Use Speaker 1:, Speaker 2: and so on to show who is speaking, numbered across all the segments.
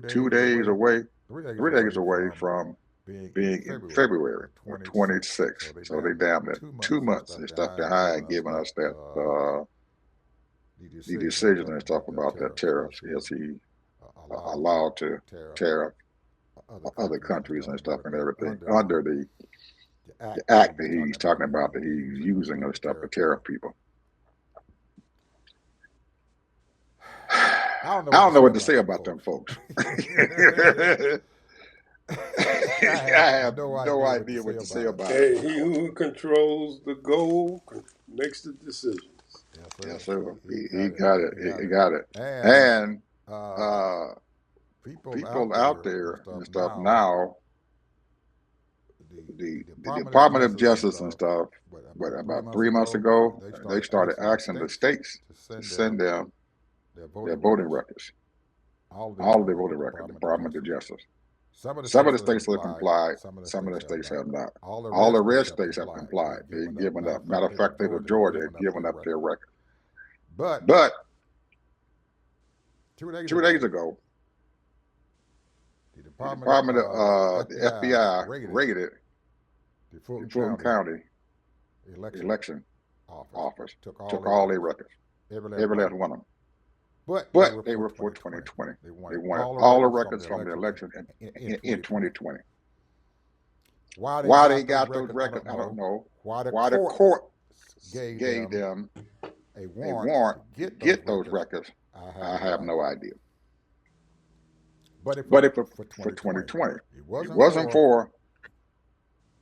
Speaker 1: 2 days
Speaker 2: 2 days
Speaker 1: away,
Speaker 2: away,
Speaker 1: 3 days
Speaker 2: 3 days
Speaker 1: away
Speaker 2: away
Speaker 1: from
Speaker 2: from being in February of 26. So they damn near 2 months and stuff behind giving us that the decision and stuff about that tariff. Is he allowed to tariff other countries and stuff and everything under the act that he's talking about that he's using and stuff to tariff people? I don't know what to say about them folks. I have no idea what to say about
Speaker 3: Hey,
Speaker 2: it.
Speaker 3: he who controls the goal makes the decisions.
Speaker 2: Yes, sir. He got it. He got it. And people out there and stuff now, the Department of Justice and stuff, about 3 months ago, they started asking the states to send them their voting records, all of their voting records, Department of Justice. Some of the states have complied, some of the states have not. All the red states have complied. They've given up. Matter of fact, Georgia has given up their record. But 2 days ago, the Department of the FBI raided the Fulton County election office, took all their records, every last one of them. But they were for 2020. They wanted all the records from the election in 2020. Why they got those records, I don't know. Why the court gave them a warrant to get those records, I have no idea. But if for 2020, it wasn't for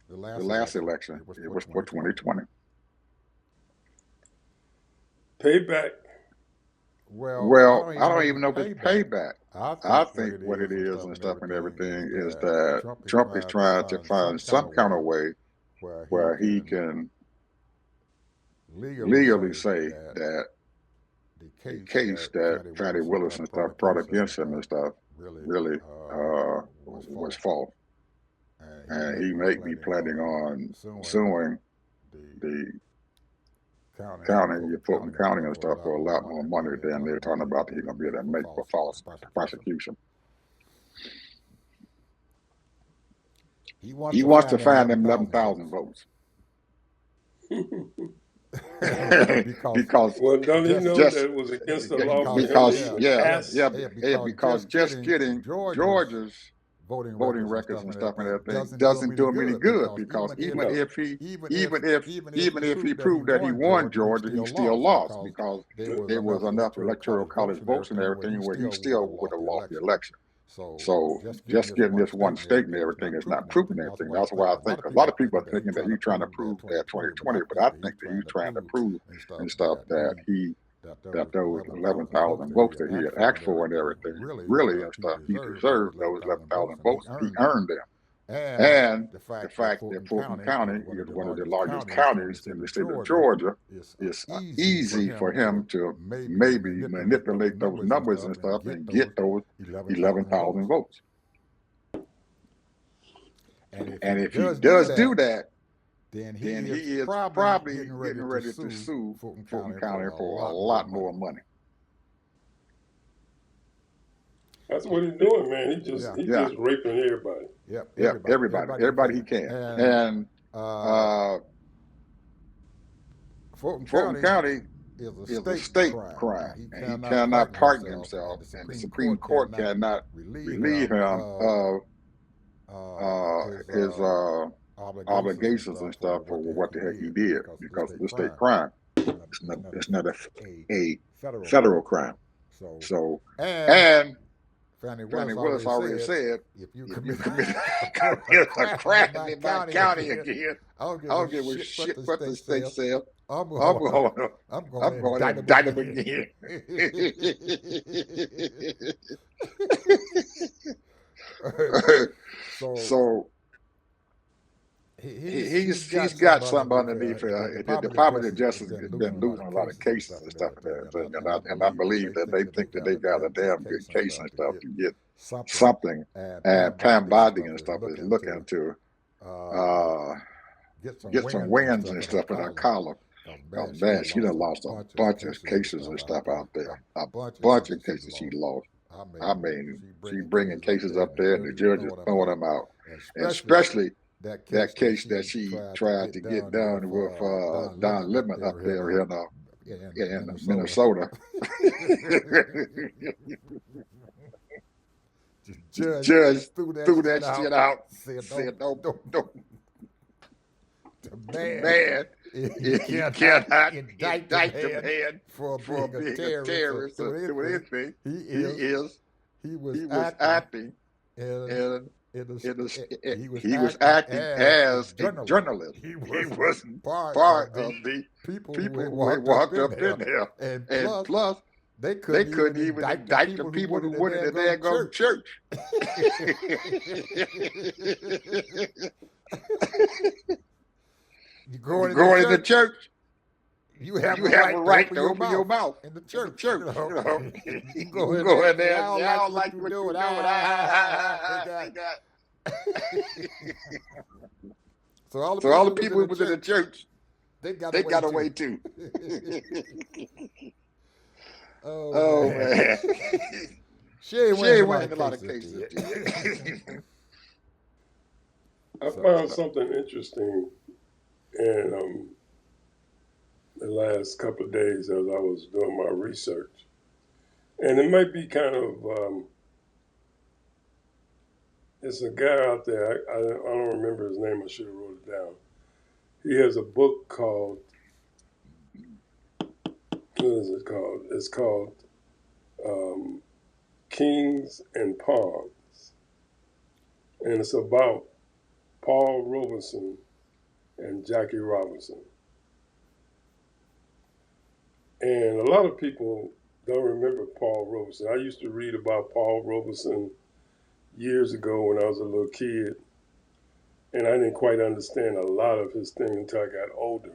Speaker 2: the last election, it was for 2020.
Speaker 3: Payback.
Speaker 2: Well, I don't even know if it's payback. I think what it is and stuff and everything is that Trump is trying to find some kind of way where he can legally say that the case that Fani Willis and stuff brought against him and stuff really was false. And he may be planning on suing the county, Fulton County and stuff for a lot more money than they're talking about that he's going to be able to make for false prosecution. He wants to find them 11,000 votes. Because
Speaker 3: well, don't he know that it was against the law?
Speaker 2: Because just getting Georgia's voting records and stuff and everything doesn't do him any good, because even if he proved that he won Georgia, he still lost, because there was enough electoral college votes and everything where he still would have lost the election. So just getting this one state and everything is not proving anything. That's why I think a lot of people are thinking that he's trying to prove that 2020, but I think that he's trying to prove and stuff that those 11,000 votes that he had asked for and everything, really and stuff, he deserved those 11,000 votes. He earned them. And the fact that Fulton County is one of the largest counties in the state of Georgia, it's easy for him to maybe manipulate those numbers and stuff and get those 11,000 votes. And if he does do that, then he is probably getting ready to sue Fulton County for a lot more money.
Speaker 3: That's what he's doing, man. He's just raping everybody.
Speaker 2: Everybody he can. And Fulton County is a state crime, and he cannot pardon himself, and the Supreme Court cannot relieve him of his obligations and stuff for what the heck he did, because it's a state crime. It's not a federal crime. So and Fani Willis already said, if you commit a crime in my county again, I don't give a shit what the state says. I'm going to indict him again. So he's got something underneath. The Department of Justice has been losing a lot of cases and stuff, and I believe that they think that they got a damn good case and stuff to get something. And Pam Bondi and stuff is looking to get some wins and stuff in her column. Oh man, she done lost a bunch of cases and stuff out there. A bunch of cases she lost. I mean, she bringing cases up there and the judge is throwing them out. especially
Speaker 1: that
Speaker 2: that
Speaker 1: that
Speaker 2: case that
Speaker 1: she
Speaker 2: she
Speaker 1: tried to
Speaker 2: tried
Speaker 1: get
Speaker 2: to get
Speaker 1: done with
Speaker 2: done with
Speaker 1: Don
Speaker 2: Don
Speaker 1: Lemon up
Speaker 2: Lemon up
Speaker 1: there
Speaker 2: there
Speaker 1: in
Speaker 2: in
Speaker 1: Minnesota.
Speaker 2: Minnesota.
Speaker 1: The judge
Speaker 2: Judge
Speaker 1: threw that
Speaker 2: threw
Speaker 1: shit
Speaker 2: that
Speaker 1: out.
Speaker 2: shit out.
Speaker 1: Said,
Speaker 2: Said,
Speaker 1: don't.
Speaker 2: don't.
Speaker 1: The
Speaker 2: The
Speaker 1: man,
Speaker 2: man,
Speaker 1: you
Speaker 2: you
Speaker 1: cannot
Speaker 2: cannot
Speaker 1: indict the
Speaker 2: indict the
Speaker 1: man
Speaker 2: man
Speaker 1: for
Speaker 2: for
Speaker 1: being a
Speaker 2: being a
Speaker 1: terrorist or
Speaker 2: terrorist or
Speaker 1: doing
Speaker 2: doing
Speaker 1: anything.
Speaker 2: anything.
Speaker 1: He is. He was
Speaker 2: He was
Speaker 1: acting
Speaker 2: acting
Speaker 1: in
Speaker 2: in
Speaker 1: he was
Speaker 2: he was
Speaker 1: acting
Speaker 2: acting
Speaker 1: as a
Speaker 2: as a
Speaker 1: journalist.
Speaker 2: journalist.
Speaker 1: He
Speaker 2: He
Speaker 1: wasn't
Speaker 2: wasn't
Speaker 1: part
Speaker 2: part
Speaker 1: of the
Speaker 2: of the
Speaker 1: people who had
Speaker 2: people who had
Speaker 1: walked up
Speaker 2: walked
Speaker 1: in
Speaker 2: up
Speaker 1: there.
Speaker 2: in there.
Speaker 1: And
Speaker 2: And
Speaker 1: plus,
Speaker 2: plus,
Speaker 1: they
Speaker 2: they
Speaker 1: couldn't even
Speaker 2: couldn't even
Speaker 1: indict the
Speaker 2: indict the
Speaker 1: people who
Speaker 2: people
Speaker 1: went
Speaker 2: who
Speaker 1: in the
Speaker 2: went in the
Speaker 1: daggone
Speaker 2: daggone
Speaker 1: church.
Speaker 2: church.
Speaker 1: You go
Speaker 2: You
Speaker 1: in the
Speaker 2: go in the
Speaker 1: church,
Speaker 2: church,
Speaker 1: you have
Speaker 2: you
Speaker 1: a
Speaker 2: have a
Speaker 1: right to
Speaker 2: right
Speaker 1: open
Speaker 2: to
Speaker 1: your
Speaker 2: open your
Speaker 1: mouth
Speaker 2: mouth
Speaker 1: in the
Speaker 2: in the
Speaker 1: church.
Speaker 2: church.
Speaker 1: You can
Speaker 2: You
Speaker 1: go
Speaker 2: can
Speaker 1: in
Speaker 2: go
Speaker 1: there
Speaker 2: in
Speaker 1: and say,
Speaker 2: there
Speaker 1: I
Speaker 2: and
Speaker 1: don't
Speaker 2: say, I
Speaker 1: like
Speaker 2: don't
Speaker 1: what
Speaker 2: like
Speaker 1: you're
Speaker 2: what you're
Speaker 1: doing.
Speaker 2: doing.
Speaker 1: They got. So all
Speaker 2: So all the
Speaker 1: the
Speaker 2: people who was in the church,
Speaker 1: they got
Speaker 2: they got
Speaker 1: away
Speaker 2: away
Speaker 1: too.
Speaker 2: too.
Speaker 1: Oh
Speaker 2: Oh
Speaker 1: man.
Speaker 2: man.
Speaker 1: She ain't
Speaker 2: She ain't
Speaker 1: winning
Speaker 2: winning
Speaker 1: a lot of cases.
Speaker 3: I found something interesting in the last couple of days as I was doing my research. And it might be kind of, it's a guy out there, I don't remember his name, I should have wrote it down. He has a book called, what is it called? It's called Kings and Pawns. And it's about Paul Robeson and Jackie Robinson. And a lot of people don't remember Paul Robeson. I used to read about Paul Robeson years ago when I was a little kid, and I didn't quite understand a lot of his things until I got older.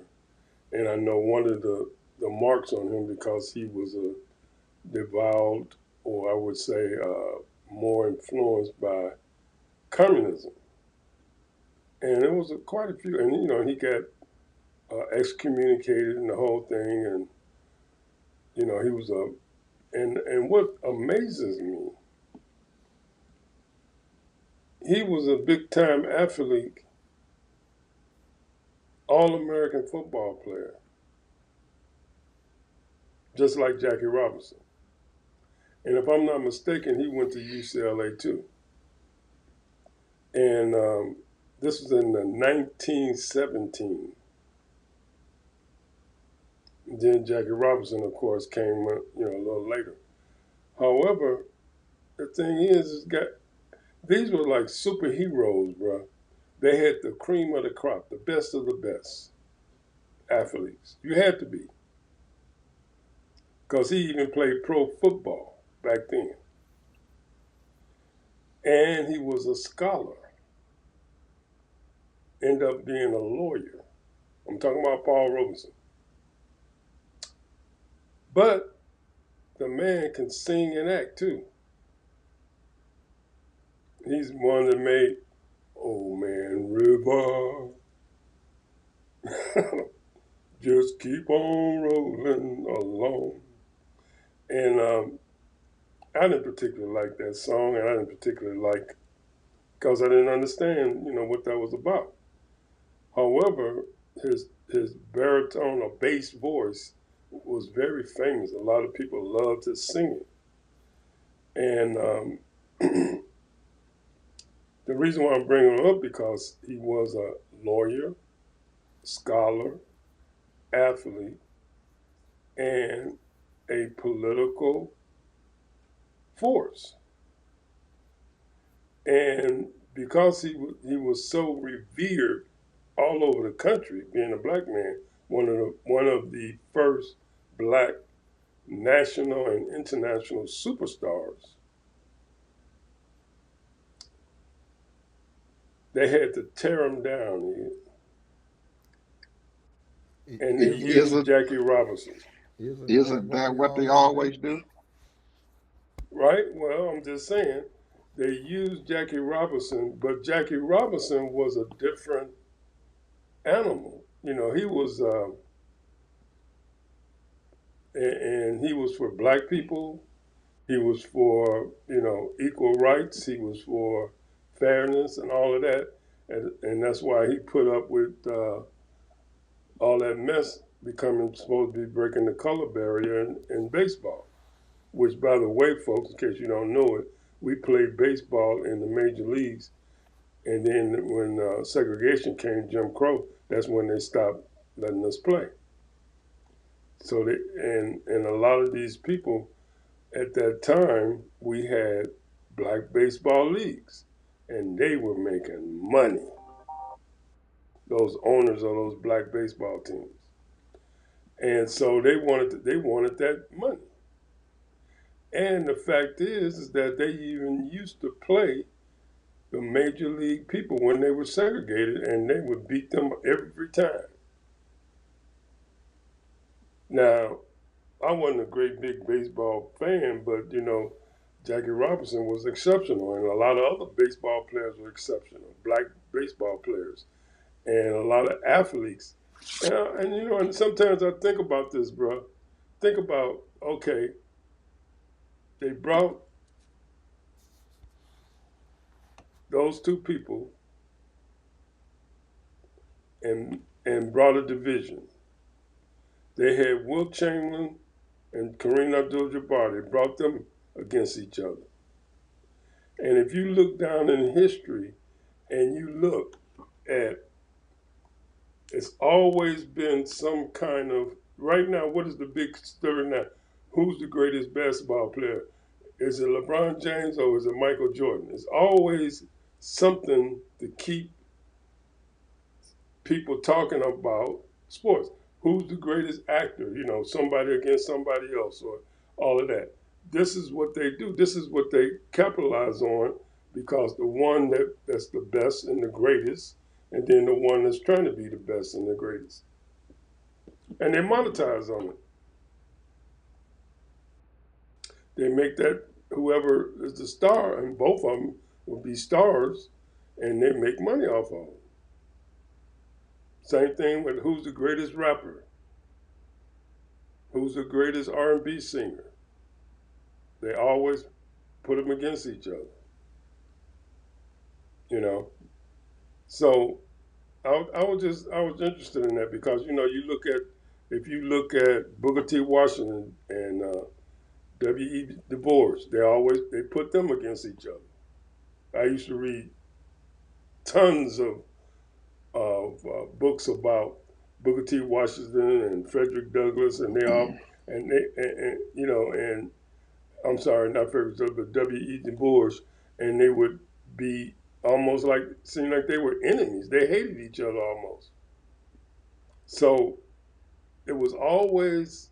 Speaker 3: And I know one of the marks on him because he was a devout, or I would say more influenced by communism. And it was quite a few, and he got excommunicated and the whole thing, and he was and what amazes me, he was a big time athlete, all-American football player, just like Jackie Robinson. And if I'm not mistaken, he went to UCLA too. And this was in the 1917. Then Jackie Robinson, of course, came a little later. However, the thing is these were like superheroes, bro. They had the cream of the crop, the best of the best athletes. You had to be. Because he even played pro football back then. And he was a scholar. Ended up being a lawyer. I'm talking about Paul Robeson. But the man can sing and act too. He's one that made Old Man River. Just keep on rolling along. And I didn't particularly like that song, and I didn't particularly like, because I didn't understand, what that was about. However, his baritone or bass voice was very famous. A lot of people loved his singing. And the reason why I'm bringing him up because he was a lawyer, scholar, athlete, and a political force. And because he was so revered all over the country, being a black man, one of the first black national and international superstars, they had to tear him down. And he used Jackie Robinson.
Speaker 2: Isn't that what they always do?
Speaker 3: Right? Well, I'm just saying, they used Jackie Robinson, but Jackie Robinson was a different animal. He was, and he was for black people. He was for, equal rights. He was for fairness and all of that. And that's why he put up with all that mess becoming supposed to be breaking the color barrier in baseball. Which, by the way, folks, in case you don't know it, we played baseball in the major leagues. And then when segregation came, Jim Crow, that's when they stopped letting us play. So and a lot of these people at that time, we had black baseball leagues, and they were making money. Those owners of those black baseball teams, and so they wanted that money. And the fact is that they even used to play the major league people when they were segregated, and they would beat them every time. Now, I wasn't a great big baseball fan, but Jackie Robinson was exceptional, and a lot of other baseball players were exceptional, black baseball players, and a lot of athletes. And sometimes I think about this, bro. Think about, okay, they brought those two people and brought a division. They had Wilt Chamberlain and Kareem Abdul-Jabbar. They brought them against each other. And if you look down in history and you look at, it's always been some kind of, right now, what is the big story now? Who's the greatest basketball player? Is it LeBron James or is it Michael Jordan? It's always something to keep people talking about sports. Who's the greatest actor? Somebody against somebody else or all of that. This is what they do. This is what they capitalize on, because the one that's the best and the greatest, and then the one that's trying to be the best and the greatest. And they monetize on it. They make that whoever is the star, and both of them will be stars, and they make money off of it. Same thing with who's the greatest rapper, who's the greatest R&B singer. They always put them against each other. So I was interested in that, because if you look at Booker T. Washington and W.E. Du Bois, they put them against each other. I used to read tons of books about Booker T. Washington and Frederick Douglass, and and I'm sorry, not Frederick Douglass, but W.E. Du Bois, and they would be almost seemed like they were enemies. They hated each other almost. So it was always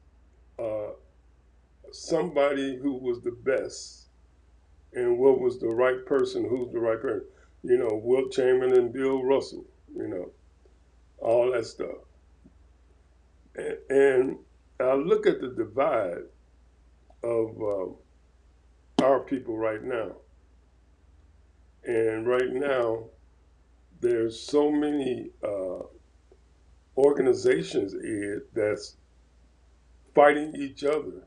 Speaker 3: somebody who was the best, and what was the right person, who's the right person. Wilt Chamberlain and Bill Russell, all that stuff. And I look at the divide of our people right now. And right now, there's so many organizations that's fighting each other,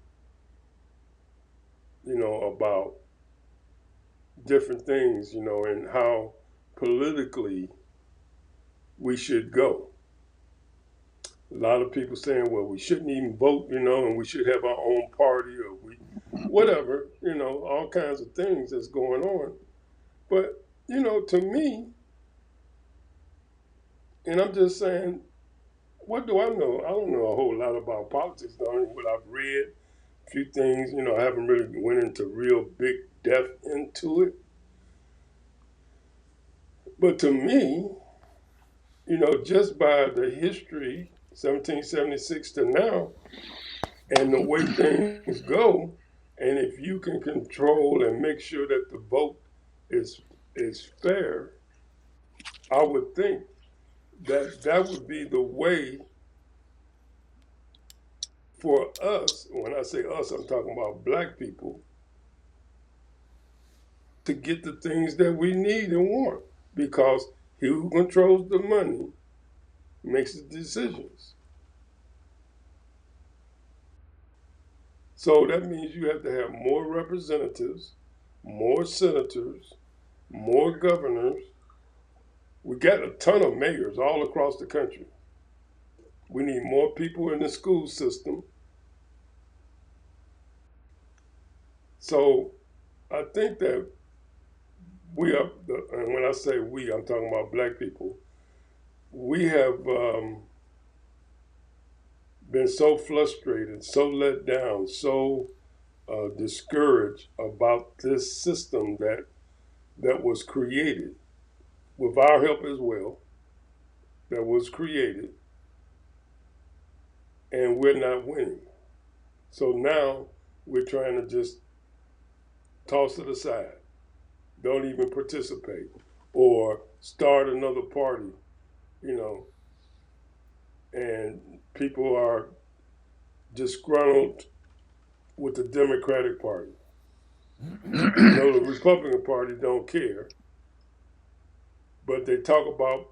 Speaker 3: about different things, and how politically we should go. A lot of people saying, well, we shouldn't even vote, and we should have our own party, or whatever, all kinds of things that's going on. But, to me, and I'm just saying, what do I know? I don't know a whole lot about politics, though. What I've read, a few things, I haven't really went into real big depth into it. But to me, just by the history, 1776 to now, and the way things go, and if you can control and make sure that the vote is fair, I would think that would be the way for us. When I say us, I'm talking about black people, to get the things that we need and want, because he who controls the money makes the decisions. So that means you have to have more representatives, more senators, more governors. We got a ton of mayors all across the country. We need more people in the school system. So I think that we are, and when I say we, I'm talking about black people. We have been so frustrated, so let down, so discouraged about this system that was created with our help as well, that was created, and we're not winning. So now we're trying to just toss it aside, don't even participate, or start another party, you know, and people are disgruntled with the Democratic Party. The Republican Party don't care, but they talk about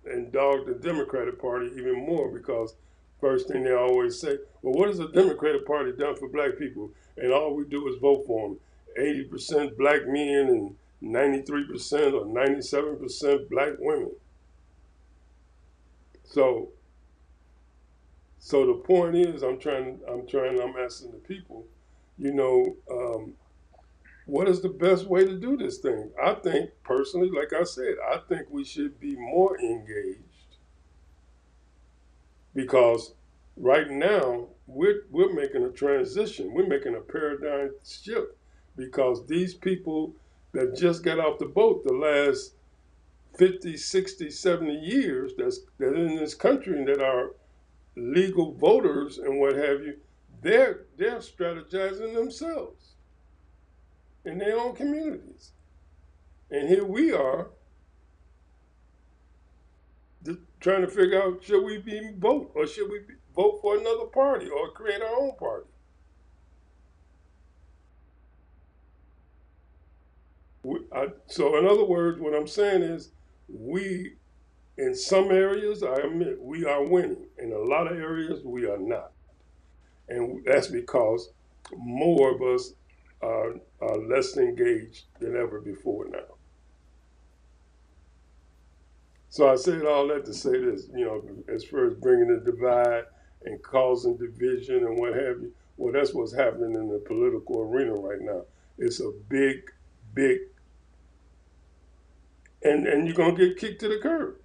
Speaker 3: and dog the Democratic Party even more because first thing they always say, well, what has the Democratic Party done for black people? And all we do is vote for them. 80% black men and 93% or 97% black women. So the point is, I'm asking the people, what is the best way to do this thing? I think personally, like I said, I think we should be more engaged because right now we're making a transition. We're making a paradigm shift because these people that just got off the boat the last 50, 60, 70 years that in this country and that are legal voters and what have you, they're strategizing themselves in their own communities. And here we are trying to figure out, should we be vote or should we vote for another party or create our own party? So in other words, what I'm saying is we, in some areas, I admit, we are winning. In a lot of areas, we are not. And that's because more of us are less engaged than ever before now. So I said all that to say this, as far as bringing the divide and causing division and what have you, well, that's what's happening in the political arena right now. It's a big, and you're going to get kicked to the curb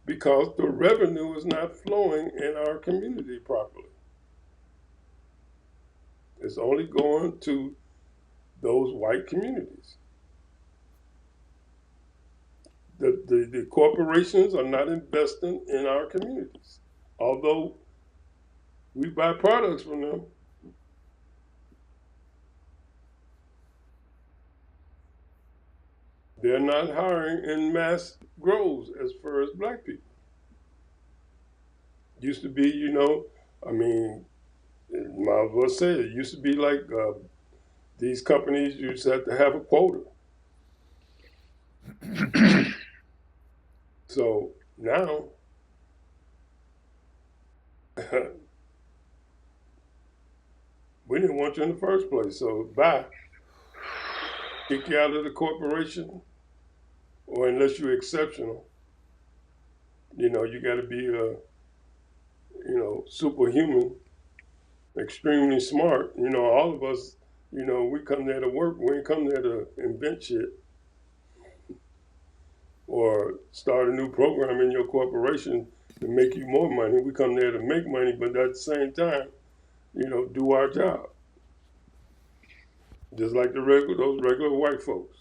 Speaker 3: because the revenue is not flowing in our community properly. It's only going to those white communities. The corporations are not investing in our communities, although we buy products from them. They're not hiring in mass grows as far as black people. Used to be, might as well say it used to be like these companies used to have a quota. So now, we didn't want you in the first place. So bye. Kick you out of the corporation, or unless you're exceptional, you got to be superhuman, extremely smart. All of us, we come there to work. We ain't come there to invent shit or start a new program in your corporation to make you more money. We come there to make money, but at the same time, do our job. Just like those regular white folks.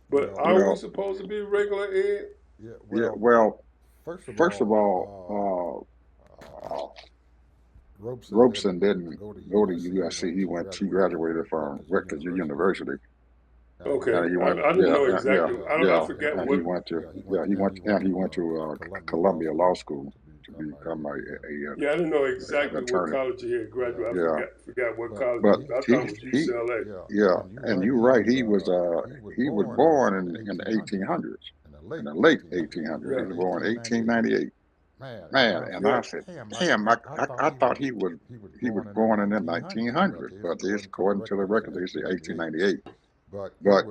Speaker 3: But are we supposed to be regular, Ed?
Speaker 2: Well,
Speaker 1: first of all,
Speaker 2: Robeson didn't go to USC. He graduated from Rutgers University.
Speaker 3: Okay, I didn't know exactly. I forgot what.
Speaker 2: He went to Columbia Law School to become a
Speaker 3: I didn't know exactly what college he had graduated. I forgot what college.
Speaker 2: But
Speaker 3: I thought it was UCLA.
Speaker 2: And you're right. He was born in the 1800s, in the late 1800s. He was born in 1898. Man, and
Speaker 3: Yeah.
Speaker 2: I said, damn, I thought he was born in the 1900s, but it's according to the record, they say 1898. But
Speaker 3: Yeah.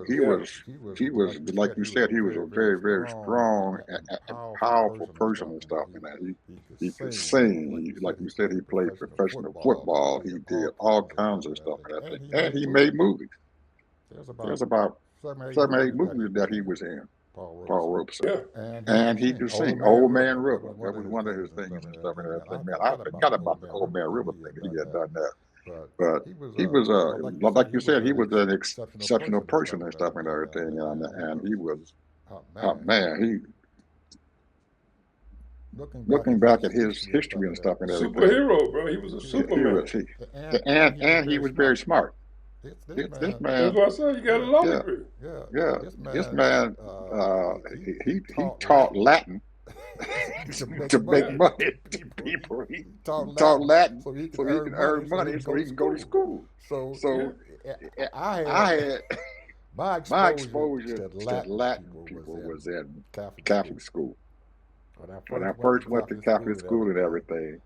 Speaker 2: he was like you said, he was a very, very strong and powerful person and stuff. And that he could sing. Like you said, he played professional football. He did all kinds of stuff and that thing. And he made movies. There's about 7 or 8 movies that he was in. Paul Robeson.
Speaker 3: Yeah.
Speaker 2: And he could sing. Old Man River. That was one of his things and stuff and everything. Man, I forgot about the Old Man River thing. He had done that. But he was, like you said, he was an exceptional person and stuff and everything. And he was, man, looking back at his history and stuff and everything.
Speaker 3: Superhero, bro. He was a Superman.
Speaker 2: And he was very smart. This man,
Speaker 3: that's what I said. You got a law degree.
Speaker 2: Yeah. This man, he taught Latin to make money to people. He taught Latin so he can earn money so he can go to school. So I had my exposure to Latin people was in Catholic school. When I first went to Catholic school and everything,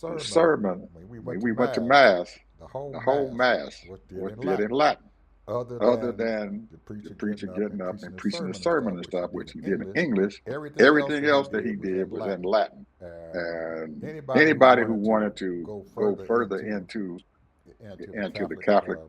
Speaker 2: the sermon, when we went to Mass, the whole Mass was did in Latin. Other than the preacher getting up and preaching the sermon and stuff, which he did in English, everything else that he did was in Latin. And anybody who wanted to go further into the Catholic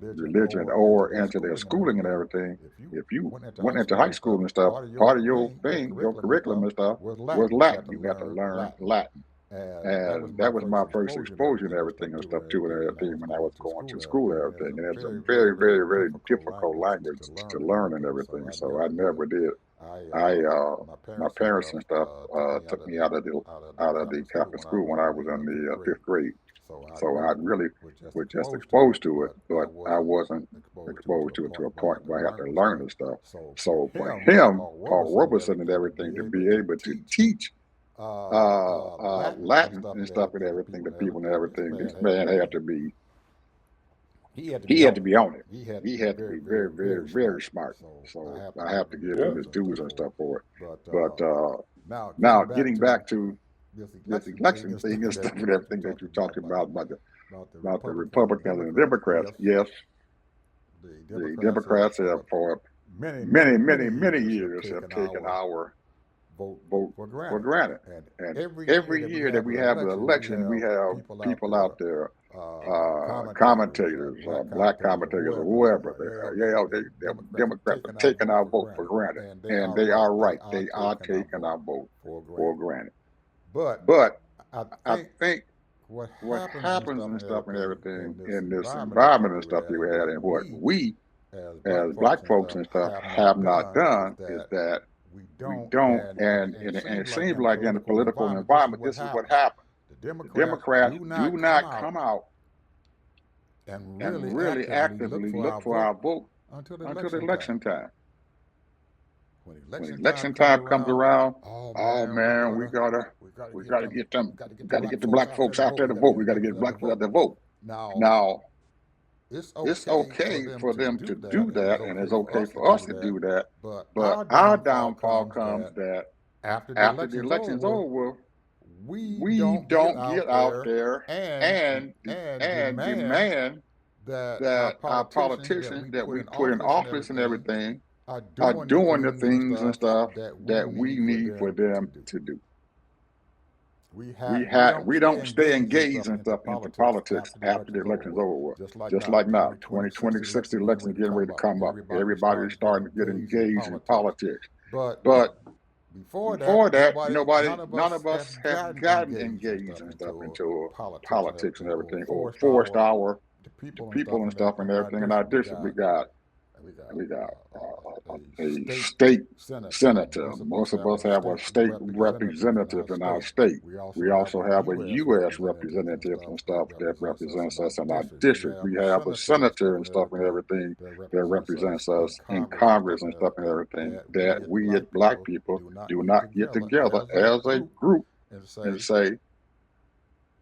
Speaker 2: religion or into their schooling and everything, if you went into high school and stuff, part of your thing, your curriculum and stuff was Latin. You had to learn Latin. And that was my first exposure and everything and stuff too, and everything when I was going to school and everything. And it's a very, very, very difficult language to learn and everything. So I never did. My parents and stuff took me out of the Catholic school when I was in the 5th grade. So I really was just exposed to it, but I wasn't exposed to it to a point where I had to learn this stuff. So for him, Paul Robeson and everything, to be able to teach Latin and stuff and everything to people and everything, this man had to be on it. He had to be very, very, very smart. So I have to give him his dues and stuff for it. But now getting back to this election thing and stuff and everything that you talked about the Republicans and the Democrats, yes, the Democrats have for many years have taken our vote for granted. And every year that we have an election, we have people out there, commentators, black commentators or whoever. Democrats are taking our vote for granted. And they are right. They are taking our vote for granted. But I think what happens and stuff and everything in this environment and stuff that we had, and what we as black folks and stuff have not done is that we don't, and it seems like in the political environment, this is what happened. The Democrats do not come out and really actively look for our vote until the election time. When election time comes around, oh man, we gotta get the black folks out there to vote. We gotta get black folks out there to vote. Now, it's okay for them to do that, and it's okay for us to do that. But our downfall comes that after the election's over, we don't get out there and demand that our politicians that we put in office and everything are doing the things and stuff that we need for them to do. We don't stay engaged and stuff into politics after the election's over with. Just like now, 2026, the election's getting ready to come up. Everybody's starting to get engaged in politics. But before that, none of us have gotten engaged and stuff into politics and everything, or forced the people and stuff and everything. In our district, we got a state senator. Most of us have a state representative in our state. We also have a U.S. representative and stuff that represents us in our district. We have a senator and stuff and everything that represents us in Congress and stuff and everything. That we as black people do not get together as a group and say,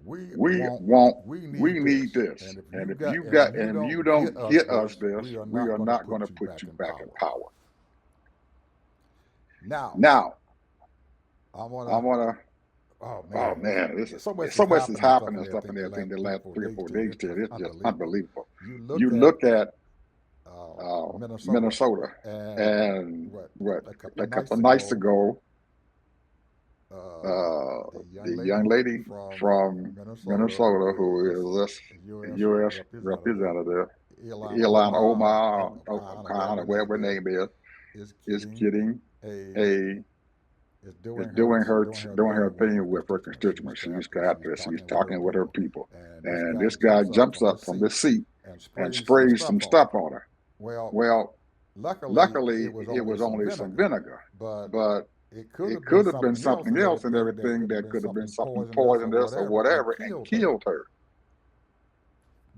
Speaker 2: we need this, and if you don't get us this, we are not going to put you back in power. Now,
Speaker 1: I want
Speaker 2: I
Speaker 1: to.
Speaker 2: want to.
Speaker 1: Oh
Speaker 2: Oh
Speaker 1: man,
Speaker 2: man, this is
Speaker 1: so much has
Speaker 2: so much is
Speaker 1: happened and stuff
Speaker 2: happening
Speaker 1: and
Speaker 2: and stuff
Speaker 1: everything
Speaker 2: and
Speaker 1: the
Speaker 2: everything
Speaker 1: last
Speaker 2: the
Speaker 1: three,
Speaker 2: last
Speaker 1: 4
Speaker 2: three or
Speaker 1: days
Speaker 2: 4
Speaker 1: too.
Speaker 2: days.
Speaker 1: It's
Speaker 2: Here,
Speaker 1: just
Speaker 2: it's just
Speaker 1: unbelievable.
Speaker 2: unbelievable.
Speaker 1: You
Speaker 2: You
Speaker 1: look at
Speaker 2: look at
Speaker 1: uh, Minnesota,
Speaker 2: Minnesota,
Speaker 1: and
Speaker 2: and
Speaker 1: what
Speaker 2: what
Speaker 1: a couple
Speaker 2: a
Speaker 1: of nights
Speaker 2: couple of nights
Speaker 1: ago,
Speaker 2: ago,
Speaker 1: uh,
Speaker 2: uh,
Speaker 1: the young
Speaker 2: the
Speaker 1: lady
Speaker 2: young lady
Speaker 1: from
Speaker 2: from
Speaker 1: Minnesota
Speaker 2: Minnesota,
Speaker 1: who
Speaker 2: who
Speaker 1: is
Speaker 2: is this
Speaker 1: U.S.
Speaker 2: U.S.
Speaker 1: representative,
Speaker 2: representative,
Speaker 1: Ilhan
Speaker 2: Ilhan
Speaker 1: Omar,
Speaker 2: Omar
Speaker 1: whatever
Speaker 2: Khan, or
Speaker 1: her name
Speaker 2: whatever her name
Speaker 1: is
Speaker 2: is
Speaker 1: getting
Speaker 2: getting
Speaker 1: a
Speaker 2: a
Speaker 1: is
Speaker 2: is
Speaker 1: doing her
Speaker 2: doing her
Speaker 1: thing with her
Speaker 2: thing with her
Speaker 1: constituents. She's
Speaker 2: constituents. She's
Speaker 1: out there.
Speaker 2: got
Speaker 1: She's
Speaker 2: this. She's
Speaker 1: talking with her
Speaker 2: talking with her
Speaker 1: people,
Speaker 2: people,
Speaker 1: and this
Speaker 2: and
Speaker 1: guy
Speaker 2: this guy
Speaker 1: jumps up
Speaker 2: jumps
Speaker 1: from
Speaker 2: up
Speaker 1: his
Speaker 2: from the
Speaker 1: seat
Speaker 2: seat
Speaker 1: and
Speaker 2: and
Speaker 1: sprays some
Speaker 2: sprays some
Speaker 1: stuff on her.
Speaker 2: stuff on her.
Speaker 1: Well,
Speaker 2: Well,
Speaker 1: luckily
Speaker 2: luckily,
Speaker 1: it was
Speaker 2: it
Speaker 1: only
Speaker 2: was
Speaker 1: some
Speaker 2: only some
Speaker 1: vinegar,
Speaker 2: vinegar,
Speaker 1: but
Speaker 2: but
Speaker 1: it could
Speaker 2: it
Speaker 1: have been
Speaker 2: could have been
Speaker 1: something else
Speaker 2: something
Speaker 1: and
Speaker 2: else and
Speaker 1: everything that
Speaker 2: everything
Speaker 1: could have
Speaker 2: that
Speaker 1: been
Speaker 2: could have been
Speaker 1: something
Speaker 2: something
Speaker 1: poisonous
Speaker 2: poisonous or
Speaker 1: and
Speaker 2: whatever and
Speaker 1: killed her.
Speaker 2: killed her.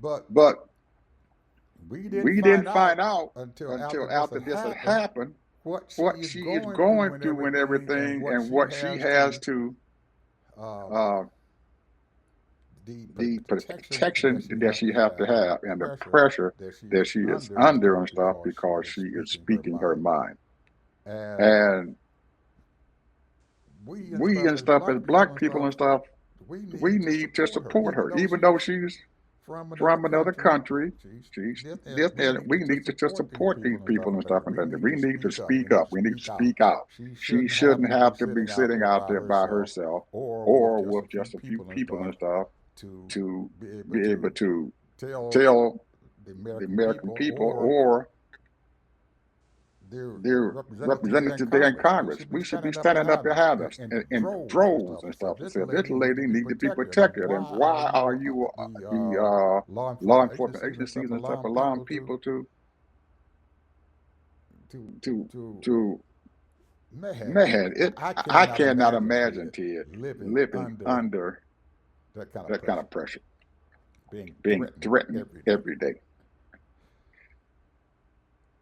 Speaker 1: But
Speaker 2: But
Speaker 1: we didn't
Speaker 2: we
Speaker 1: find
Speaker 2: didn't find
Speaker 1: out
Speaker 2: out
Speaker 1: until after
Speaker 2: until
Speaker 1: this
Speaker 2: after
Speaker 1: had
Speaker 2: this had
Speaker 1: happened
Speaker 2: happened
Speaker 1: what she
Speaker 2: what
Speaker 1: is
Speaker 2: she is
Speaker 1: going through
Speaker 2: going
Speaker 1: and
Speaker 2: through and
Speaker 1: everything,
Speaker 2: everything
Speaker 1: what
Speaker 2: and
Speaker 1: she
Speaker 2: what she
Speaker 1: has
Speaker 2: has
Speaker 1: to
Speaker 2: to
Speaker 1: uh,
Speaker 2: uh,
Speaker 1: the
Speaker 2: the
Speaker 1: protection that
Speaker 2: protection
Speaker 1: she
Speaker 2: that
Speaker 1: have
Speaker 2: she
Speaker 1: to
Speaker 2: have to
Speaker 1: have and the
Speaker 2: have and the
Speaker 1: pressure
Speaker 2: pressure
Speaker 1: that she
Speaker 2: that
Speaker 1: is
Speaker 2: she is
Speaker 1: under and
Speaker 2: under
Speaker 1: stuff
Speaker 2: and stuff
Speaker 1: because she
Speaker 2: because
Speaker 1: is
Speaker 2: she is
Speaker 1: speaking her
Speaker 2: speaking her
Speaker 1: mind.
Speaker 2: mind.
Speaker 1: And
Speaker 2: And
Speaker 1: we and
Speaker 2: we
Speaker 1: stuff
Speaker 2: and
Speaker 1: as
Speaker 2: stuff as
Speaker 1: black people
Speaker 2: black
Speaker 1: and
Speaker 2: people
Speaker 1: stuff,
Speaker 2: and stuff,
Speaker 1: we
Speaker 2: we
Speaker 1: need to
Speaker 2: need to
Speaker 1: support her,
Speaker 2: support
Speaker 1: even
Speaker 2: her,
Speaker 1: though
Speaker 2: even though
Speaker 1: she's
Speaker 2: she's
Speaker 1: from another
Speaker 2: from another
Speaker 1: country.
Speaker 2: country.
Speaker 1: She's this, and
Speaker 2: This,
Speaker 1: we
Speaker 2: and
Speaker 1: need
Speaker 2: we
Speaker 1: to
Speaker 2: need
Speaker 1: just
Speaker 2: to just
Speaker 1: support these
Speaker 2: support these
Speaker 1: people and stuff.
Speaker 2: people and
Speaker 1: And
Speaker 2: stuff,
Speaker 1: that
Speaker 2: and
Speaker 1: we
Speaker 2: that
Speaker 1: need
Speaker 2: we
Speaker 1: to
Speaker 2: need to
Speaker 1: speak up. We
Speaker 2: speak
Speaker 1: need
Speaker 2: up.
Speaker 1: to
Speaker 2: We need to
Speaker 1: speak out.
Speaker 2: speak out.
Speaker 1: She
Speaker 2: She
Speaker 1: shouldn't have
Speaker 2: shouldn't
Speaker 1: to be
Speaker 2: have to be
Speaker 1: sitting out
Speaker 2: sitting
Speaker 1: there
Speaker 2: out
Speaker 1: by
Speaker 2: there by
Speaker 1: herself
Speaker 2: herself
Speaker 1: or with
Speaker 2: or
Speaker 1: just
Speaker 2: with
Speaker 1: a few
Speaker 2: just a few
Speaker 1: people and
Speaker 2: people
Speaker 1: stuff
Speaker 2: and stuff
Speaker 1: to
Speaker 2: to
Speaker 1: be able
Speaker 2: be able
Speaker 1: to
Speaker 2: to
Speaker 1: tell
Speaker 2: tell
Speaker 1: the
Speaker 2: the
Speaker 1: American
Speaker 2: American
Speaker 1: people
Speaker 2: people
Speaker 1: or
Speaker 2: or
Speaker 1: their
Speaker 2: their
Speaker 1: representatives in
Speaker 2: representatives there in
Speaker 1: Congress. We
Speaker 2: Congress.
Speaker 1: should be
Speaker 2: We should be
Speaker 1: standing up
Speaker 2: standing up
Speaker 1: behind us
Speaker 2: behind us
Speaker 1: in
Speaker 2: in
Speaker 1: droves and
Speaker 2: droves
Speaker 1: stuff
Speaker 2: and
Speaker 1: and said,
Speaker 2: stuff and
Speaker 1: this
Speaker 2: said, this
Speaker 1: lady need to
Speaker 2: lady
Speaker 1: be
Speaker 2: need to be
Speaker 1: protected. And
Speaker 2: protected. And
Speaker 1: why are
Speaker 2: why are
Speaker 1: you,
Speaker 2: you the
Speaker 1: law
Speaker 2: law
Speaker 1: enforcement
Speaker 2: enforcement
Speaker 1: agencies and
Speaker 2: agencies
Speaker 1: stuff
Speaker 2: and stuff
Speaker 1: allowing
Speaker 2: allowing
Speaker 1: people
Speaker 2: people to
Speaker 1: to,
Speaker 2: to
Speaker 1: to,
Speaker 2: to
Speaker 1: man,
Speaker 2: man,
Speaker 1: I
Speaker 2: I
Speaker 1: cannot
Speaker 2: cannot
Speaker 1: imagine,
Speaker 2: imagine,
Speaker 1: Ted,
Speaker 2: Ted,
Speaker 1: living
Speaker 2: living
Speaker 1: under
Speaker 2: under
Speaker 1: that kind of
Speaker 2: that kind
Speaker 1: pressure,
Speaker 2: of pressure,
Speaker 1: being
Speaker 2: being
Speaker 1: threatened
Speaker 2: threatened
Speaker 1: every day.
Speaker 2: every day.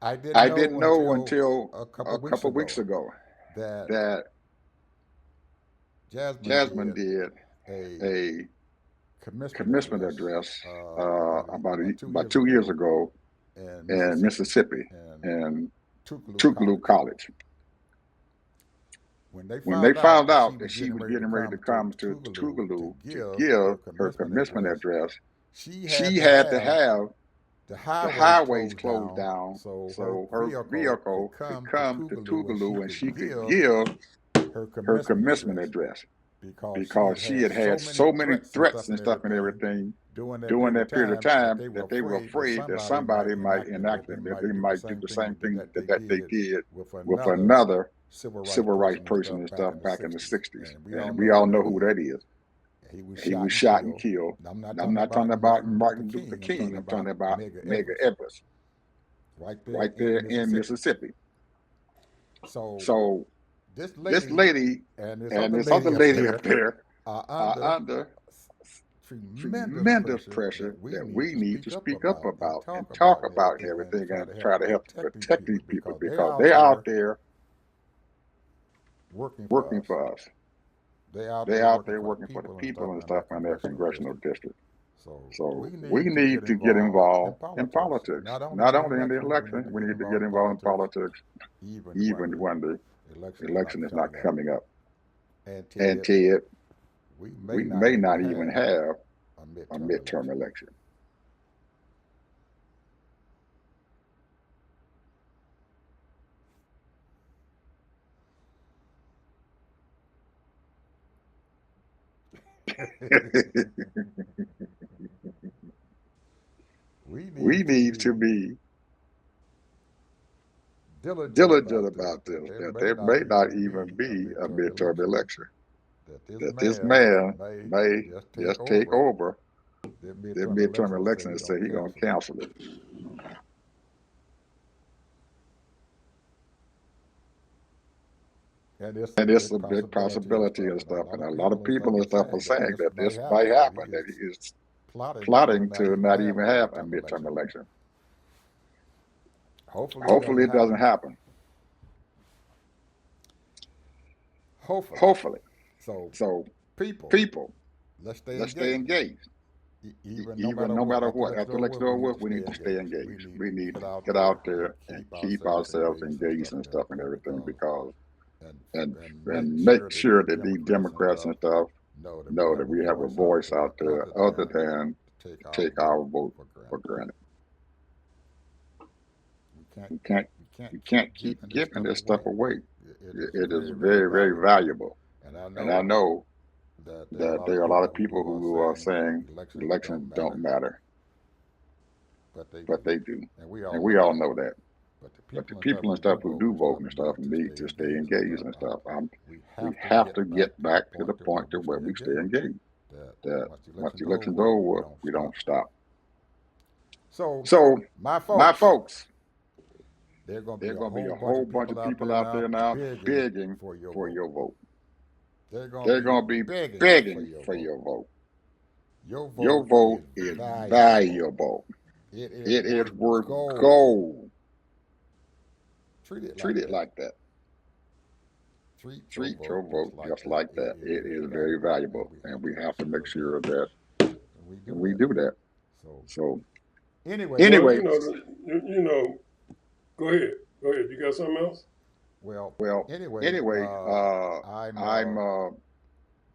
Speaker 1: I didn't
Speaker 2: I
Speaker 1: know
Speaker 2: didn't know
Speaker 1: until
Speaker 2: until
Speaker 1: a couple
Speaker 2: a
Speaker 1: of weeks
Speaker 2: couple of weeks
Speaker 1: ago
Speaker 2: ago
Speaker 1: that
Speaker 2: that
Speaker 1: Jasmine
Speaker 2: Jasmine
Speaker 1: did
Speaker 2: did
Speaker 1: a
Speaker 2: a
Speaker 1: commencement
Speaker 2: commencement
Speaker 1: address
Speaker 2: address
Speaker 1: about two
Speaker 2: about
Speaker 1: years
Speaker 2: 2 years
Speaker 1: ago
Speaker 2: ago
Speaker 1: in
Speaker 2: in
Speaker 1: Mississippi
Speaker 2: Mississippi
Speaker 1: and
Speaker 2: in
Speaker 1: Tougaloo
Speaker 2: Tougaloo
Speaker 1: College.
Speaker 2: College.
Speaker 1: When they
Speaker 2: When they
Speaker 1: found out
Speaker 2: found
Speaker 1: that she
Speaker 2: out that
Speaker 1: was
Speaker 2: she
Speaker 1: getting
Speaker 2: was
Speaker 1: ready to
Speaker 2: getting ready to
Speaker 1: come to
Speaker 2: come to
Speaker 1: Tougaloo to
Speaker 2: Tougaloo to
Speaker 1: give her
Speaker 2: give her
Speaker 1: commencement
Speaker 2: commencement
Speaker 1: address,
Speaker 2: address,
Speaker 1: she
Speaker 2: she
Speaker 1: had to
Speaker 2: had to
Speaker 1: have
Speaker 2: have
Speaker 1: the
Speaker 2: the
Speaker 1: highways
Speaker 2: highways
Speaker 1: closed
Speaker 2: closed
Speaker 1: down
Speaker 2: down
Speaker 1: so her
Speaker 2: so her
Speaker 1: vehicle could
Speaker 2: vehicle could
Speaker 1: come to
Speaker 2: come to
Speaker 1: Tougaloo and she
Speaker 2: Tougaloo and
Speaker 1: could
Speaker 2: she could
Speaker 1: give
Speaker 2: give
Speaker 1: her
Speaker 2: her
Speaker 1: commencement
Speaker 2: commencement
Speaker 1: address
Speaker 2: address
Speaker 1: because she
Speaker 2: because
Speaker 1: had
Speaker 2: she
Speaker 1: had
Speaker 2: had
Speaker 1: so
Speaker 2: had
Speaker 1: many
Speaker 2: so many
Speaker 1: threats
Speaker 2: threats
Speaker 1: and
Speaker 2: and stuff and
Speaker 1: everything
Speaker 2: everything
Speaker 1: during that
Speaker 2: during
Speaker 1: period of
Speaker 2: that period of
Speaker 1: time
Speaker 2: time that they were afraid that
Speaker 1: somebody might
Speaker 2: somebody might
Speaker 1: enact them, that
Speaker 2: enact
Speaker 1: they
Speaker 2: them, that
Speaker 1: might
Speaker 2: they
Speaker 1: do the
Speaker 2: might do
Speaker 1: same
Speaker 2: the
Speaker 1: thing
Speaker 2: same thing
Speaker 1: that they
Speaker 2: that they
Speaker 1: did
Speaker 2: did
Speaker 1: with
Speaker 2: with
Speaker 1: another
Speaker 2: another
Speaker 1: civil rights
Speaker 2: civil rights
Speaker 1: person and
Speaker 2: person
Speaker 1: stuff
Speaker 2: and
Speaker 1: back
Speaker 2: stuff
Speaker 1: in the
Speaker 2: back in the
Speaker 1: 60s.
Speaker 2: 60s.
Speaker 1: And we all
Speaker 2: And
Speaker 1: know
Speaker 2: we
Speaker 1: who
Speaker 2: all know
Speaker 1: that
Speaker 2: who
Speaker 1: is.
Speaker 2: that is.
Speaker 1: He was
Speaker 2: He
Speaker 1: shot
Speaker 2: was
Speaker 1: and
Speaker 2: shot and
Speaker 1: killed.
Speaker 2: killed.
Speaker 1: And I'm not
Speaker 2: I'm
Speaker 1: talking
Speaker 2: not
Speaker 1: about
Speaker 2: talking about
Speaker 1: Martin Luther
Speaker 2: Martin Luther
Speaker 1: King. I'm talking
Speaker 2: King. I'm talking
Speaker 1: about
Speaker 2: about
Speaker 1: Medgar
Speaker 2: Medgar
Speaker 1: Evers,
Speaker 2: Evers
Speaker 1: right there
Speaker 2: right there
Speaker 1: in
Speaker 2: in
Speaker 1: Mississippi.
Speaker 2: Mississippi.
Speaker 1: So
Speaker 2: So
Speaker 1: this
Speaker 2: this
Speaker 1: lady
Speaker 2: lady
Speaker 1: and this
Speaker 2: and
Speaker 1: other
Speaker 2: this other
Speaker 1: lady up
Speaker 2: lady up
Speaker 1: there
Speaker 2: there
Speaker 1: are
Speaker 2: are
Speaker 1: under
Speaker 2: under
Speaker 1: tremendous
Speaker 2: tremendous
Speaker 1: pressure
Speaker 2: pressure
Speaker 1: that we
Speaker 2: that
Speaker 1: need
Speaker 2: we
Speaker 1: to
Speaker 2: need to
Speaker 1: speak up
Speaker 2: speak up
Speaker 1: about and
Speaker 2: about and
Speaker 1: talk
Speaker 2: talk
Speaker 1: about and
Speaker 2: about and
Speaker 1: everything and
Speaker 2: everything
Speaker 1: try
Speaker 2: and
Speaker 1: to help
Speaker 2: try to help to
Speaker 1: protect these
Speaker 2: protect
Speaker 1: people
Speaker 2: these people
Speaker 1: because they're
Speaker 2: because
Speaker 1: out
Speaker 2: they're out
Speaker 1: there
Speaker 2: there
Speaker 1: working for
Speaker 2: working
Speaker 1: us.
Speaker 2: for us.
Speaker 1: They're out
Speaker 2: They're
Speaker 1: there
Speaker 2: out
Speaker 1: working
Speaker 2: there
Speaker 1: for the
Speaker 2: working for the
Speaker 1: people and
Speaker 2: people
Speaker 1: stuff
Speaker 2: and
Speaker 1: in
Speaker 2: stuff
Speaker 1: their
Speaker 2: in their
Speaker 1: congressional
Speaker 2: congressional
Speaker 1: district.
Speaker 2: district.
Speaker 1: So we
Speaker 2: So we
Speaker 1: need to get
Speaker 2: need to get
Speaker 1: involved in
Speaker 2: involved in
Speaker 1: politics.
Speaker 2: politics,
Speaker 1: Not only in
Speaker 2: not
Speaker 1: the
Speaker 2: only in the
Speaker 1: election, we
Speaker 2: election.
Speaker 1: need to
Speaker 2: We
Speaker 1: get
Speaker 2: need to get
Speaker 1: involved in
Speaker 2: involved in
Speaker 1: politics
Speaker 2: politics,
Speaker 1: even
Speaker 2: even
Speaker 1: when
Speaker 2: when the
Speaker 1: the election is not
Speaker 2: election is not
Speaker 1: coming up.
Speaker 2: coming up.
Speaker 1: And
Speaker 2: And
Speaker 1: Ted,
Speaker 2: Ted,
Speaker 1: we may
Speaker 2: we
Speaker 1: not
Speaker 2: may
Speaker 1: even
Speaker 2: not even
Speaker 1: have
Speaker 2: have
Speaker 1: a
Speaker 2: a
Speaker 1: midterm
Speaker 2: midterm
Speaker 1: election.
Speaker 2: election.
Speaker 1: We
Speaker 2: We
Speaker 1: need to
Speaker 2: need to
Speaker 1: be
Speaker 2: be
Speaker 1: diligent
Speaker 2: diligent
Speaker 1: about this,
Speaker 2: about
Speaker 1: that
Speaker 2: this,
Speaker 1: there
Speaker 2: that
Speaker 1: may
Speaker 2: there
Speaker 1: not
Speaker 2: may not
Speaker 1: even
Speaker 2: even
Speaker 1: be a
Speaker 2: be a
Speaker 1: midterm
Speaker 2: midterm
Speaker 1: election,
Speaker 2: election,
Speaker 1: that this
Speaker 2: that this
Speaker 1: man
Speaker 2: man
Speaker 1: may
Speaker 2: may
Speaker 1: just take
Speaker 2: just take
Speaker 1: over
Speaker 2: over
Speaker 1: the
Speaker 2: the
Speaker 1: midterm
Speaker 2: midterm
Speaker 1: election and say
Speaker 2: election
Speaker 1: he's
Speaker 2: and
Speaker 1: going
Speaker 2: say
Speaker 1: to
Speaker 2: he's going to
Speaker 1: cancel it.
Speaker 2: cancel it.
Speaker 1: And it's a
Speaker 2: And it's
Speaker 1: big
Speaker 2: a big
Speaker 1: possibility and
Speaker 2: possibility
Speaker 1: stuff.
Speaker 2: and
Speaker 1: And a
Speaker 2: stuff.
Speaker 1: lot
Speaker 2: And
Speaker 1: of
Speaker 2: a lot
Speaker 1: people
Speaker 2: of
Speaker 1: and stuff
Speaker 2: people and
Speaker 1: are
Speaker 2: stuff are
Speaker 1: saying that
Speaker 2: saying
Speaker 1: this
Speaker 2: that
Speaker 1: might
Speaker 2: this might
Speaker 1: happen, that he
Speaker 2: happen, that
Speaker 1: is
Speaker 2: he is
Speaker 1: plotting
Speaker 2: plotting
Speaker 1: to
Speaker 2: to
Speaker 1: not
Speaker 2: not
Speaker 1: even
Speaker 2: even
Speaker 1: have
Speaker 2: have
Speaker 1: a
Speaker 2: a
Speaker 1: midterm
Speaker 2: midterm
Speaker 1: election.
Speaker 2: election.
Speaker 1: Hopefully it
Speaker 2: Hopefully
Speaker 1: doesn't
Speaker 2: it doesn't
Speaker 1: happen.
Speaker 2: happen.
Speaker 1: Hopefully.
Speaker 2: Hopefully.
Speaker 1: So,
Speaker 2: So
Speaker 1: people,
Speaker 2: people,
Speaker 1: let's stay
Speaker 2: let's stay
Speaker 1: engaged.
Speaker 2: engaged.
Speaker 1: Even no
Speaker 2: Even
Speaker 1: matter
Speaker 2: no
Speaker 1: what,
Speaker 2: matter
Speaker 1: after
Speaker 2: what,
Speaker 1: election
Speaker 2: after
Speaker 1: over
Speaker 2: election
Speaker 1: with, we
Speaker 2: over
Speaker 1: need
Speaker 2: with,
Speaker 1: to
Speaker 2: we
Speaker 1: stay
Speaker 2: need to stay
Speaker 1: engaged. We
Speaker 2: engaged.
Speaker 1: need
Speaker 2: We
Speaker 1: to
Speaker 2: need
Speaker 1: get
Speaker 2: to
Speaker 1: out
Speaker 2: get
Speaker 1: there
Speaker 2: out
Speaker 1: and
Speaker 2: there and
Speaker 1: keep
Speaker 2: keep
Speaker 1: ourselves
Speaker 2: ourselves
Speaker 1: engaged
Speaker 2: engaged and
Speaker 1: and
Speaker 2: stuff and everything
Speaker 1: because
Speaker 2: because and make sure that these Democrats and stuff know that we have a voice out there other than to take our vote for granted. We can't keep giving this stuff away. It is very, very valuable. And I know that there are a lot of people who are saying elections don't matter, but they do. And we all know that. But the people and stuff who do vote and stuff need to stay engaged and stuff. We have to get back to the point to where we stay engaged. That once the election's over, we don't stop. So my folks, there are going to be a whole bunch of people out there now begging for your vote. They're going to be begging for your vote. Your vote is valuable. It is worth gold. Treat it like that. Treat your vote just like that. It is very valuable, and we have to make sure that we do that. So, anyway,
Speaker 3: well, go ahead. You got something else?
Speaker 2: Well, anyway, I'm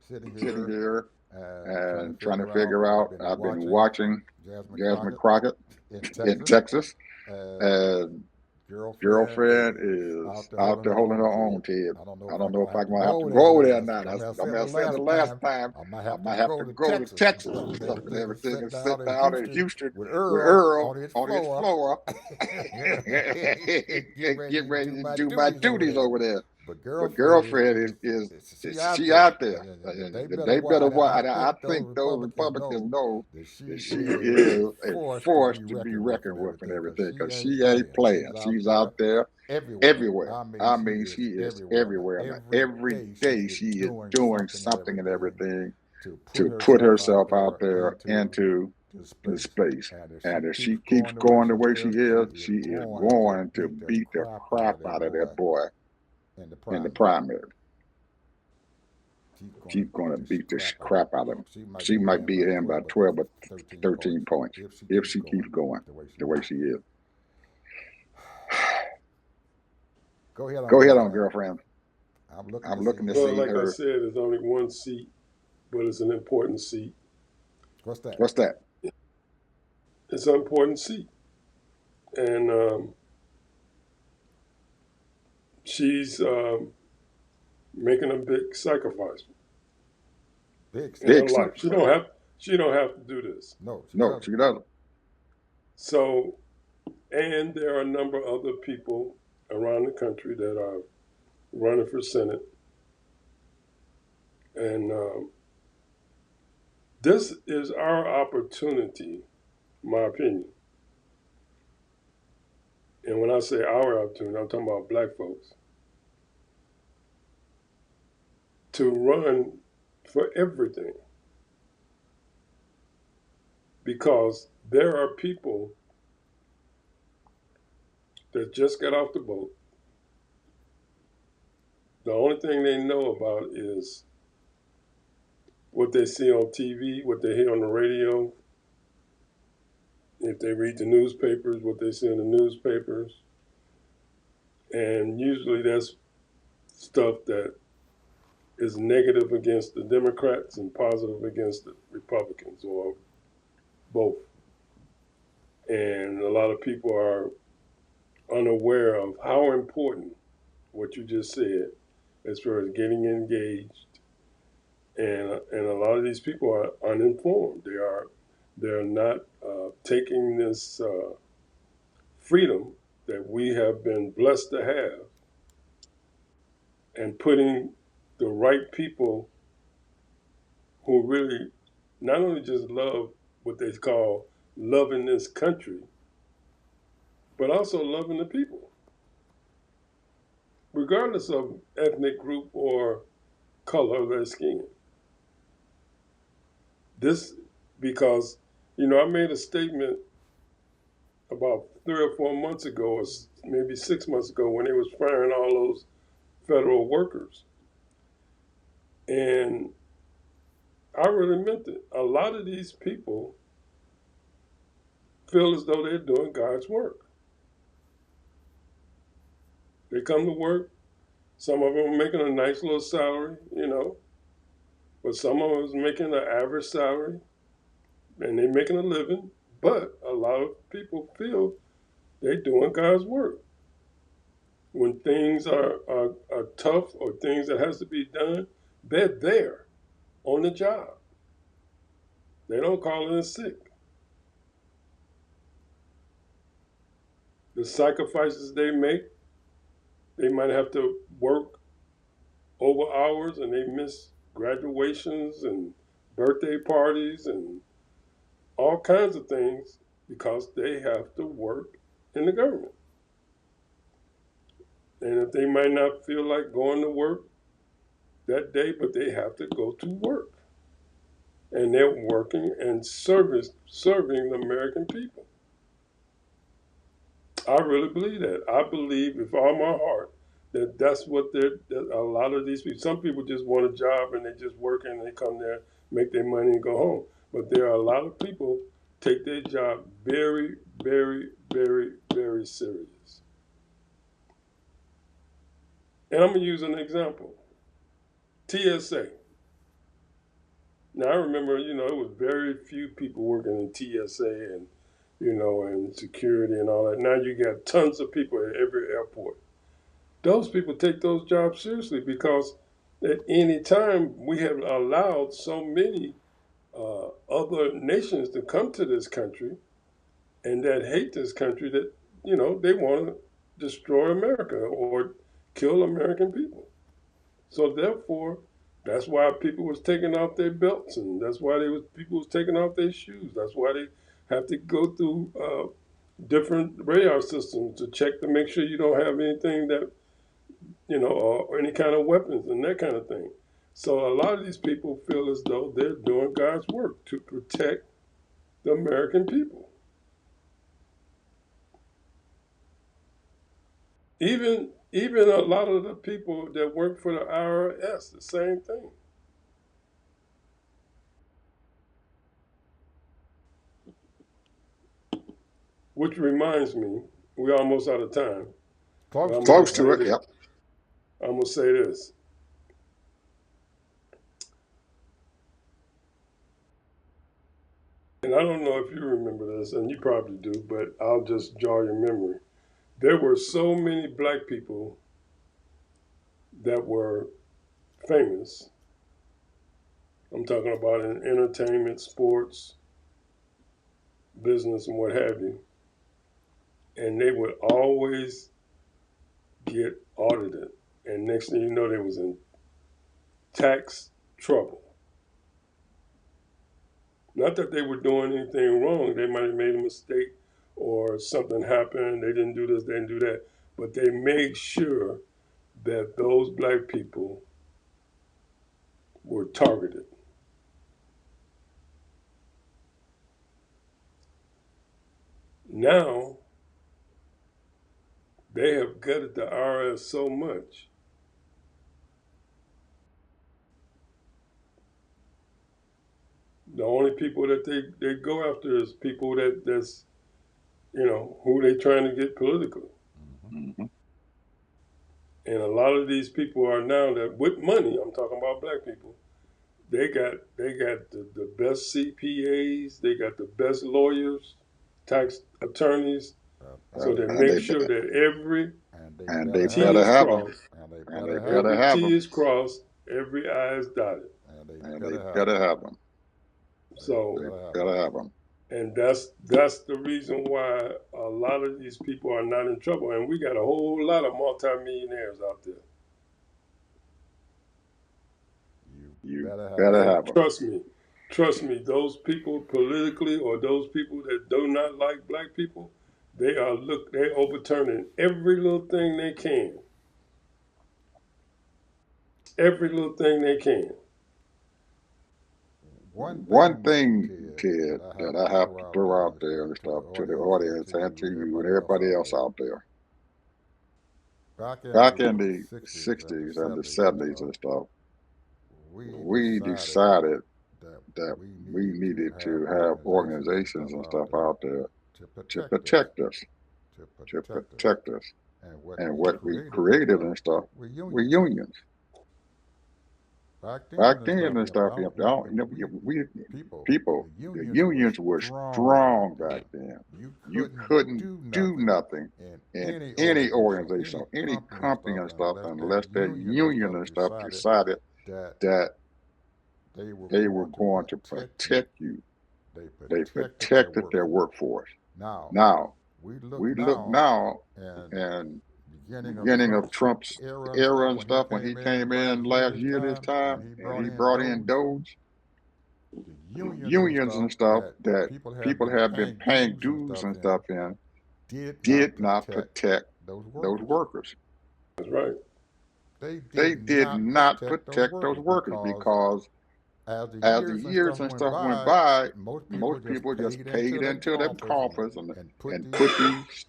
Speaker 2: sitting here and trying to figure out. I've been watching Jasmine Crockett in Texas, and girlfriend is out there holding her own, Ted. I don't know if I'm going to have to go over there or not. I said the last time, I might have to go to Texas and stuff and everything and sit down in Houston with Earl on his floor and get ready to do my duties over there. But girlfriend is she out there? They better watch. I think those Republicans know that she is a force to be reckoned with and everything, because she ain't playing. She's out there everywhere. I mean, she is everywhere. Every day she is doing something and everything to put herself out there into the space. And if she keeps going the way she is going to beat the crap out of that boy in the primary. She's going to beat the crap out of him. She might beat him by 12 or 13 points if she keeps going the way she is. Go ahead on, girlfriend. I'm looking to see
Speaker 3: like
Speaker 2: her.
Speaker 3: I said, there's only one seat, but it's an important seat.
Speaker 2: What's that?
Speaker 3: It's an important seat. And she's making a big sacrifice.
Speaker 2: Big
Speaker 3: life. She don't have to do this.
Speaker 2: No, she doesn't.
Speaker 3: So, and there are a number of other people around the country that are running for Senate. And this is our opportunity, my opinion. And when I say our opportunity, I'm talking about black folks, to run for everything. Because there are people that just got off the boat. The only thing they know about is what they see on TV, what they hear on the radio, if they read the newspapers, what they see in the newspapers. And usually that's stuff that is negative against the Democrats and positive against the Republicans, or both. And a lot of people are unaware of how important what you just said as far as getting engaged. And a lot of these people are uninformed. They're not taking this freedom that we have been blessed to have and putting the right people who really not only just love what they call loving this country, but also loving the people, regardless of ethnic group or color of their skin. This, because, I made a statement about 3 or 4 months ago, or maybe 6 months ago, when they was firing all those federal workers. And I really meant it. A lot of these people feel as though they're doing God's work. They come to work, Some of them are making a nice little salary, but some of them is making an average salary, and they're making a living. But a lot of people feel they're doing God's work. When things are tough or things that has to be done, they're there on the job. They don't call in sick. The sacrifices they make, they might have to work over hours and they miss graduations and birthday parties and all kinds of things because they have to work in the government. And if they might not feel like going to work that day, but they have to go to work. And they're working and serving the American people. I really believe that. I believe with all my heart that that's what a lot of these people, some people just want a job and they just work and they come there, make their money and go home. But there are a lot of people take their job very, very, very, very serious. And I'm going to use an example. TSA. Now, I remember, it was very few people working in TSA and, and security and all that. Now you got tons of people at every airport. Those people take those jobs seriously because at any time we have allowed so many other nations to come to this country and that hate this country that, they want to destroy America or kill American people. So therefore, that's why people was taking off their belts, and that's why people was taking off their shoes. That's why they have to go through different radar systems to check to make sure you don't have anything that, or any kind of weapons and that kind of thing. So a lot of these people feel as though they're doing God's work to protect the American people. Even a lot of the people that work for the IRS, the same thing. Which reminds me, we're almost out of time.
Speaker 2: Close to it, yep.
Speaker 3: I'm going to say this. And I don't know if you remember this, and you probably do, but I'll just jar your memory. There were so many black people that were famous. I'm talking about in entertainment, sports, business, and what have you. And they would always get audited. And next thing you know, they was in tax trouble. Not that they were doing anything wrong. They might have made a mistake or something happened. They didn't do this, they didn't do that. But they made sure that those black people were targeted. Now, they have gutted the IRS so much the only people that they go after is people that's who they trying to get politically.
Speaker 2: Mm-hmm.
Speaker 3: And a lot of these people are now that with money, I'm talking about black people, they got the best CPAs, they got the best lawyers, tax attorneys, so they make sure that every T is crossed, every T is crossed, every I is dotted.
Speaker 2: And they gotta have them.
Speaker 3: So
Speaker 2: they gotta have them.
Speaker 3: And that's the reason why a lot of these people are not in trouble. And we got a whole lot of multimillionaires out there.
Speaker 2: You better have them.
Speaker 3: Trust me, those people politically or those people that do not like black people, they're overturning every little thing they can. Every little thing they can.
Speaker 2: One thing, Ted, that I have to throw out there and stuff to the audience and to you and everybody else out there. Back in the 60s and the 70s and stuff, we decided that we needed to have organizations and stuff out there to protect us. and what we created and stuff were unions. Back then and stuff, you know, people, the unions were strong back then. You couldn't do nothing in any organization or any company and stuff unless that union and stuff decided that they were going to protect you. They protected their workforce. Now, we look now and beginning of Trump's era and stuff, when he came in last year this time, and he brought in Doge, unions and stuff that people have been paying dues and stuff in, did not protect those workers.
Speaker 3: That's right.
Speaker 2: They did not protect those workers because as the years and stuff went by, most people just paid into their coffers and put these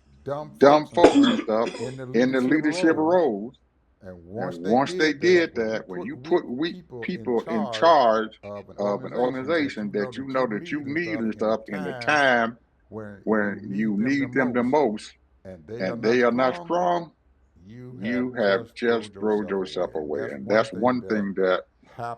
Speaker 2: dumb folks and stuff in the leadership roles. And once they did that, when you put weak people in charge of an organization that you know that you need and stuff in the time when you need them the most, and they are not strong, you have just thrown yourself away. And that's one thing that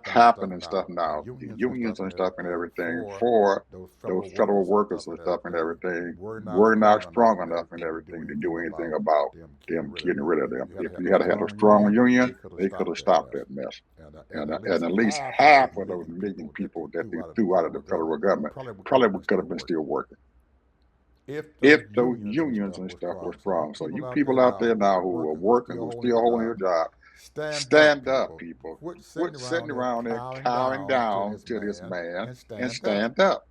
Speaker 2: happened and stuff now. The unions and stuff and everything for those federal workers and stuff and everything were not strong enough and everything to do anything about them getting rid of them. If you had had a strong union, they could have stopped that mess. And at least half of those million people that they threw out of the federal government probably could have been still working if those unions and stuff were strong. So you people out there now who are working, who are still holding your job, stand up, people. Quit sitting around there cowering down to this man and stand up.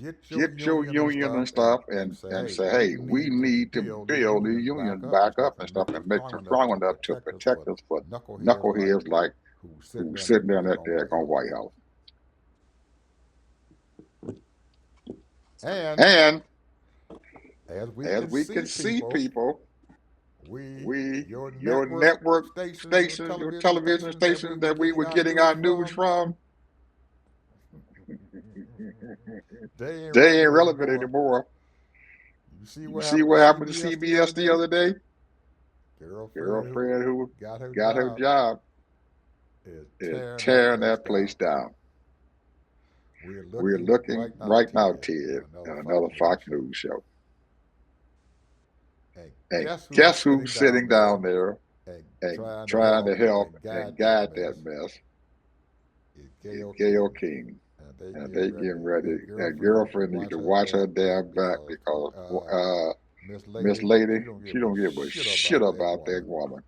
Speaker 2: Get your union and stuff and say, hey, we need to build the union back up and stuff and make them strong enough to protect us for knuckleheads like who's sitting down at the White House. And as we can see, people, your network stations, your television stations that we were getting our news from, they ain't relevant anymore. You see what happened to CBS the other day? Girlfriend who got her job is tearing that place down. We're looking right now, Ted, at another Fox News show. And guess who's sitting down there and trying to help and guide that mess? Is Gayle King. And they getting ready. That girlfriend needs to watch her damn back because Miss Lady, she don't give a shit about that woman.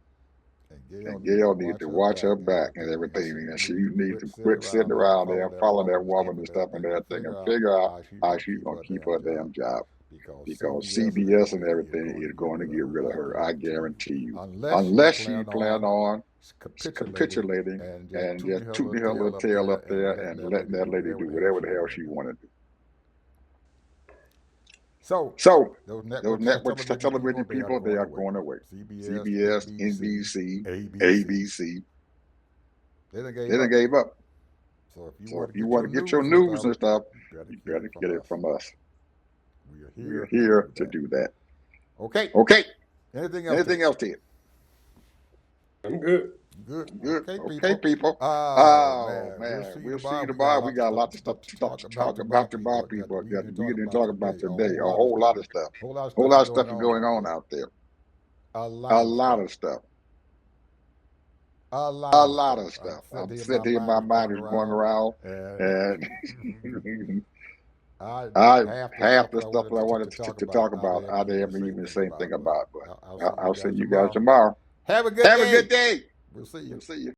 Speaker 2: And Gayle needs to watch her back and everything. And she needs to quit sitting around there and following that woman and stuff and everything and figure out how she's going to keep her damn job. Because CBS and everything is going to get rid of her, I guarantee you. Unless she plan on capitulating and just tooting her little tail up there and letting that lady do whatever the hell she want to do. So those network television people, they are going away. CBS, NBC, ABC, they done gave up. So if you want to get your news and stuff, you better get it from us. We're here to do that. Okay. Anything else, Ted?
Speaker 3: I'm good.
Speaker 2: Okay, people. Oh, man. We'll see you tomorrow. We got a lot of stuff to talk about tomorrow, people. We didn't talk about today. A whole lot of stuff. A whole lot of stuff is going on out there. A lot of stuff. A lot of stuff. I'm sitting here, my mind is going around, and half the stuff that I wanted to talk about, I didn't even say anything about. But I'll see you guys tomorrow.
Speaker 1: Have a good day.
Speaker 2: Good day.
Speaker 1: We'll see you.